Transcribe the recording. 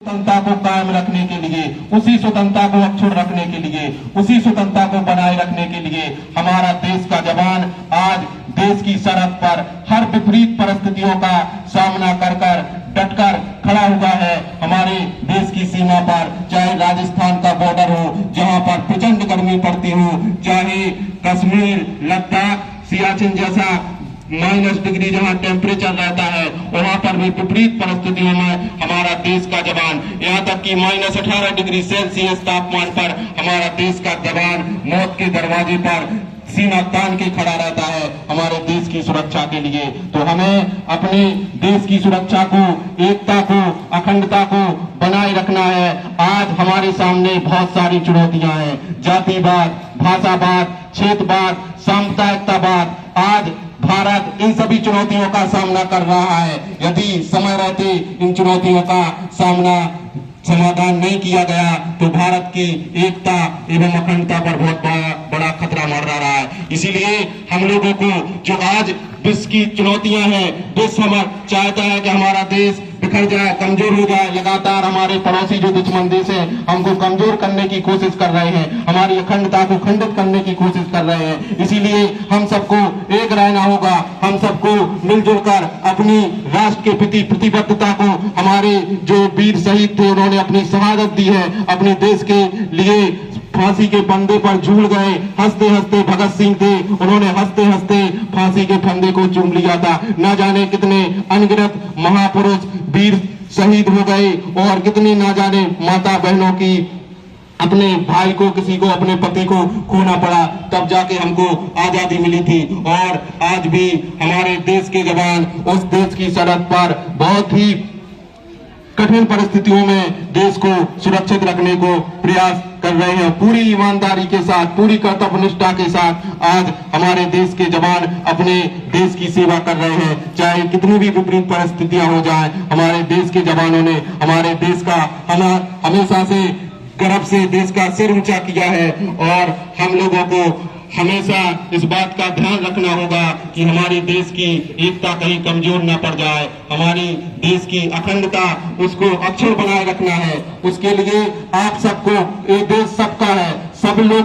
स्वतंत्रता को कायम रखने के लिए, उसी स्वतंत्रता को अक्षुण्ण रखने के लिए, उसी स्वतंत्रता को बनाए रखने के लिए हमारा देश का जवान आज देश की सरहद पर हर विपरीत परिस्थितियों का सामना कर कर डटकर खड़ा हुआ है। हमारे देश की सीमा पर चाहे राजस्थान का बॉर्डर हो जहां पर प्रचंड गर्मी पड़ती हो, चाहे कश्मीर, लद्दाख, सियाचिन जैसा -डिग्री जहां टेम्परेचर रहता है, वहां पर भी विपरीत परिस्थितियों में हमारा देश का जवान, यहां तक कि -18 डिग्री सेल्सियस तापमान पर हमारा देश का जवान मौत के दरवाजे पर सीना तान के खड़ा रहता है हमारे देश की सुरक्षा के लिए। तो हमें अपने देश की सुरक्षा को, एकता को, अखंडता को बनाए रखना है। आज हमारे सामने बहुत सारी चुनौतियां हैं, जातिवाद, भाषावाद, क्षेत्रवाद, सांप्रदायिकतावाद। आज भारत इन सभी चुनौतियों का सामना कर रहा है। यदि समय रहते इन चुनौतियों का समाधान नहीं किया गया तो भारत की एकता एवं अखंडता पर बहुत बड़ा खतरा मंडरा रहा है। इसीलिए हम लोगों को जो आज विश्व की चुनौतियां हैं, विश्व चाहता है कि हमारा देश बिखर जाए, कमजोर हो जाए। लगातार हमारे पड़ोसी जो दुश्मन देश है हमको कमजोर करने की कोशिश कर रहे हैं, हमारी अखंडता को खंडित करने की कोशिश कर रहे हैं। इसीलिए हम सबको एक रहना होगा, हम सबको मिलजुल कर अपनी राष्ट्र के प्रति प्रतिबद्धता को, हमारे जो वीर शहीद थे उन्होंने अपनी शहादत दी है, अपने देश के लिए फांसी के फंदे पर झूल गए, हंसते हंसते भगत सिंह थे, उन्होंने हंसते हंसते फांसी के फंदे को चूम लिया था। न जाने कितने अनगिनत महापुरुष वीर शहीद हो गए और कितने न जाने माता बहनों की अपने भाई को, किसी को अपने पति को खोना पड़ा, तब जाके हमको आजादी मिली थी। और आज भी हमारे देश के जवान उस देश की सरहद पर बहुत ही कठिन परिस्थितियों में देश को सुरक्षित रखने को प्रयास कर रहे हैं। पूरी ईमानदारी के साथ, पूरी कर्तव्यनिष्ठा के साथ आज हमारे देश के जवान अपने देश की सेवा कर रहे हैं। चाहे कितनी भी विपरीत परिस्थितियां हो जाएं, हमारे देश के जवानों ने हमारे देश का हमेशा से गर्व से देश का सिर ऊंचा किया है। और हम लोगों को हमेशा इस बात का ध्यान रखना होगा कि हमारे देश की एकता कहीं कमजोर न पड़ जाए, हमारी देश की अखंडता उसको अक्षुण्ण बनाए रखना है। उसके लिए आप सबको, ये देश सबका है, सब लोगों